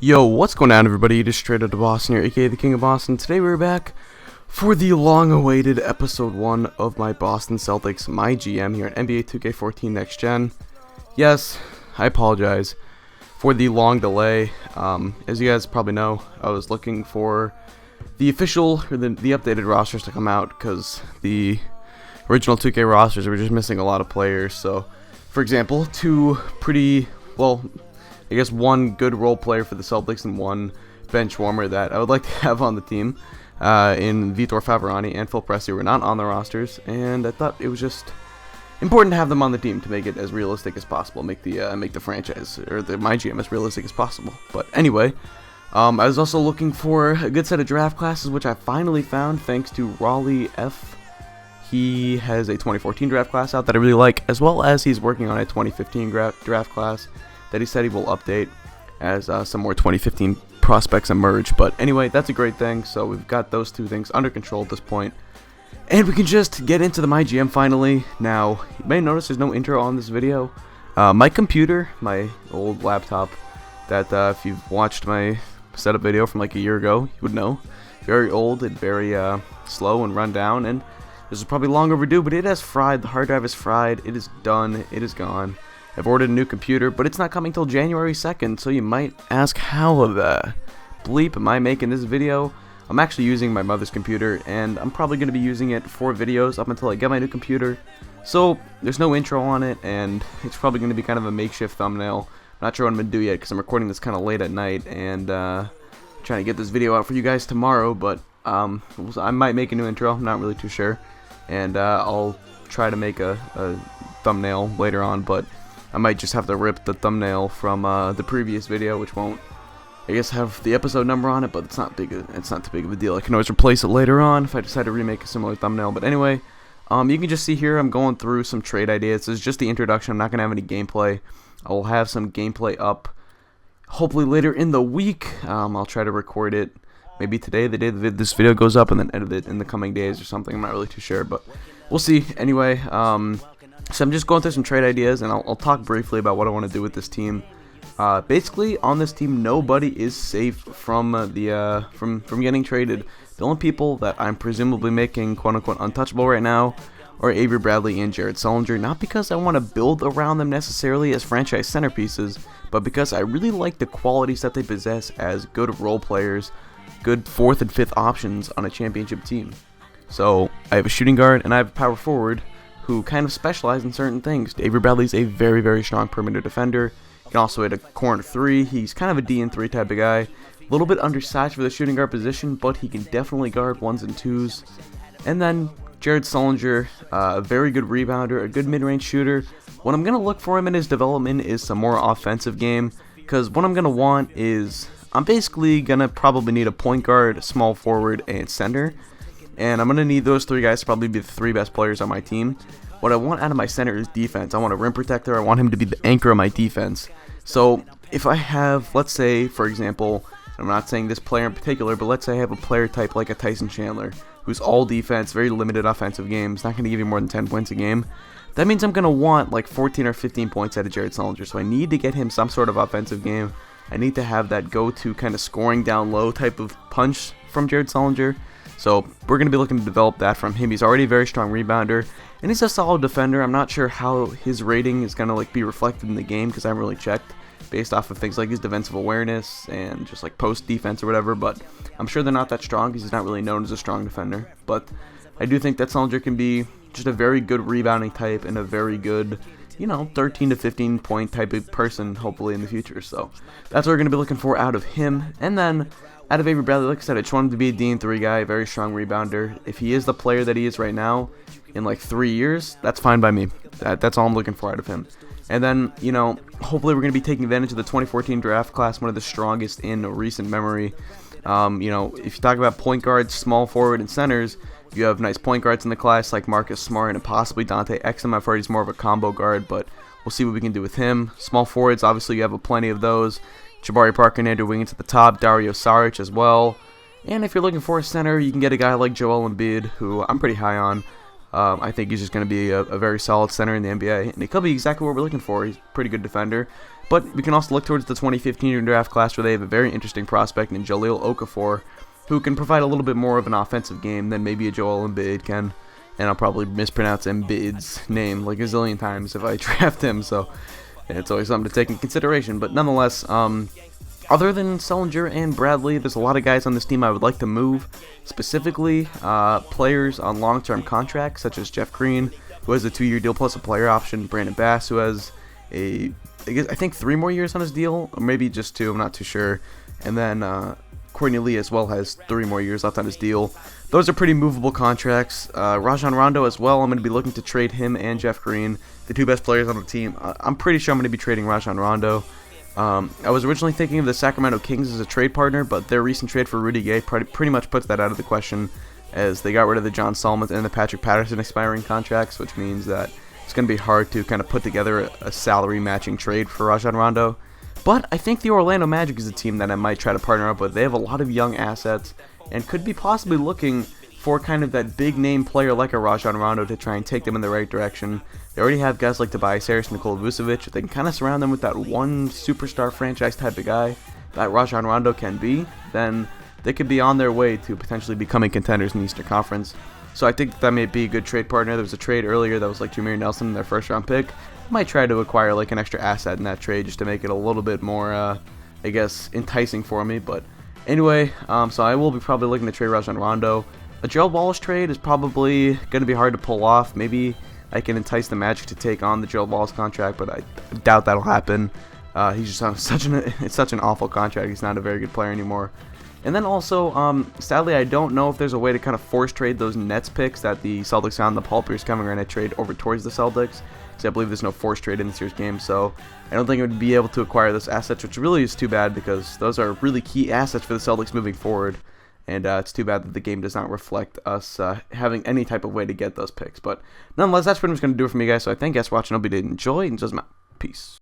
Yo, what's going on, everybody? Just straight out of Boston here, aka the King of Boston. Today we're back for the long-awaited episode 1 of my Boston Celtics MyGM here on NBA 2K14 Next Gen. Yes, I apologize for the long delay. As you guys probably know, I was looking for the official, or the updated rosters to come out, because the original 2K rosters were just missing a lot of players. So, for example, two pretty, well, I guess one good role player for the Celtics and one bench warmer that I would like to have on the team in Vitor Faverani and Phil Pressey were not on the rosters, and I thought it was just important to have them on the team to make it as realistic as possible, make the franchise or the MyGM as realistic as possible. But anyway, I was also looking for a good set of draft classes, which I finally found thanks to Raleigh F. He has a 2014 draft class out that I really like, as well as he's working on a 2015 draft class that he said he will update as some more 2015 prospects emerge. But anyway, that's a great thing. So we've got those two things under control at this point, and we can just get into the MyGM finally. Now, you may notice there's no intro on this video. My computer, my old laptop, that if you've watched my setup video from like a year ago, you would know, very old and very slow and run down, and this is probably long overdue, but it has fried. The hard drive is fried. It is done. It is gone. I've ordered a new computer, but it's not coming till January 2nd, so you might ask, how the bleep am I making this video? I'm actually using my mother's computer, and I'm probably going to be using it for videos up until I get my new computer. So, there's no intro on it, and it's probably going to be kind of a makeshift thumbnail. I'm not sure what I'm going to do yet, because I'm recording this kind of late at night, and trying to get this video out for you guys tomorrow, but I might make a new intro, I'm not really too sure, and I'll try to make a thumbnail later on, but I might just have to rip the thumbnail from the previous video, which won't, I guess, have the episode number on it, but it's not too big of a deal. I can always replace it later on if I decide to remake a similar thumbnail. But anyway, you can just see here I'm going through some trade ideas. This is just the introduction. I'm not going to have any gameplay. I will have some gameplay up hopefully later in the week. I'll try to record it maybe today, the day that this video goes up, and then edit it in the coming days or something. I'm not really too sure, but we'll see. Anyway, so I'm just going through some trade ideas, and I'll talk briefly about what I want to do with this team. Basically, on this team, nobody is safe from from getting traded. The only people that I'm presumably making quote-unquote untouchable right now are Avery Bradley and Jared Sullinger, not because I want to build around them necessarily as franchise centerpieces, but because I really like the qualities that they possess as good role players, good 4th and 5th options on a championship team. So, I have a shooting guard, and I have a power forward who kind of specialize in certain things. Avery Bradley's a very, very strong perimeter defender. He can also hit a corner 3. He's kind of a D&3 type of guy. A little bit undersized for the shooting guard position, but he can definitely guard 1s and 2s. And then Jared Sullinger, a very good rebounder, a good mid-range shooter. What I'm going to look for him in his development is some more offensive game, because what I'm going to want is, I'm basically going to probably need a point guard, small forward, and center. And I'm going to need those 3 guys to probably be the 3 best players on my team. What I want out of my center is defense. I want a rim protector. I want him to be the anchor of my defense. So if I have, let's say, for example, I'm not saying this player in particular, but let's say I have a player type like a Tyson Chandler, who's all defense, very limited offensive games, not going to give you more than 10 points a game. That means I'm going to want like 14 or 15 points out of Jared Sullinger. So I need to get him some sort of offensive game. I need to have that go-to kind of scoring down low type of punch from Jared Sullinger. So we're going to be looking to develop that from him. He's already a very strong rebounder, and he's a solid defender. I'm not sure how his rating is going to be reflected in the game, because I haven't really checked based off of things like his defensive awareness and just like post defense or whatever, but I'm sure they're not that strong because he's not really known as a strong defender. But I do think that Sullinger can be just a very good rebounding type and a very good, 13 to 15 point type of person, hopefully in the future. So that's what we're going to be looking for out of him. And then out of Avery Bradley, like I said, I just want him to be a D&3 guy, a very strong rebounder. If he is the player that he is right now in like 3 years, that's fine by me. That's all I'm looking for out of him. And then, hopefully we're going to be taking advantage of the 2014 draft class, one of the strongest in recent memory. If you talk about point guards, small forward, and centers, you have nice point guards in the class like Marcus Smart and possibly Dante Exum. I've heard he's more of a combo guard, but we'll see what we can do with him. Small forwards, obviously you have plenty of those. Jabari Parker and Andrew Wiggins at the top, Dario Saric as well. And if you're looking for a center, you can get a guy like Joel Embiid, who I'm pretty high on. I think he's just going to be a very solid center in the NBA, and he could be exactly what we're looking for. He's a pretty good defender. But we can also look towards the 2015 draft class where they have a very interesting prospect in Jahlil Okafor, who can provide a little bit more of an offensive game than maybe a Joel Embiid can. And I'll probably mispronounce Embiid's name like a zillion times if I draft him, so it's always something to take in consideration. But nonetheless, other than Sullinger and Bradley, there's a lot of guys on this team I would like to move, specifically players on long-term contracts, such as Jeff Green, who has a 2-year deal plus a player option, Brandon Bass, who has I think 3 more years on his deal, or maybe just 2, I'm not too sure, and then Courtney Lee as well has 3 more years left on his deal. Those are pretty movable contracts. Rajon Rondo as well, I'm going to be looking to trade him and Jeff Green, the 2 best players on the team. I'm pretty sure I'm going to be trading Rajon Rondo. I was originally thinking of the Sacramento Kings as a trade partner, but their recent trade for Rudy Gay pretty much puts that out of the question, as they got rid of the John Solomon and the Patrick Patterson expiring contracts, which means that it's going to be hard to kind of put together a salary matching trade for Rajon Rondo. But I think the Orlando Magic is a team that I might try to partner up with. They have a lot of young assets and could be possibly looking for kind of that big name player like a Rajon Rondo to try and take them in the right direction. They already have guys like Tobias Harris and Nikola Vucevic. If they can kind of surround them with that one superstar franchise type of guy that Rajon Rondo can be, then they could be on their way to potentially becoming contenders in the Eastern Conference. So I think that may be a good trade partner. There was a trade earlier that was like Jameer Nelson in their first round pick. Might try to acquire like an extra asset in that trade just to make it a little bit more, I guess, enticing for me. But anyway, so I will be probably looking to trade Rajon Rondo. A Gerald Wallace trade is probably going to be hard to pull off. Maybe I can entice the Magic to take on the Gerald Wallace contract, but I doubt that'll happen. He's just on it's such an awful contract. He's not a very good player anymore. And then also, sadly, I don't know if there's a way to kind of force trade those Nets picks that the Celtics found the Paul Pierce coming right trade over towards the Celtics. So I believe there's no force trade in this year's game, so I don't think it would be able to acquire those assets, which really is too bad because those are really key assets for the Celtics moving forward. And it's too bad that the game does not reflect us having any type of way to get those picks. But nonetheless, that's pretty much going to do it for me, guys. So I thank you guys for watching. I hope you did enjoy, and just peace.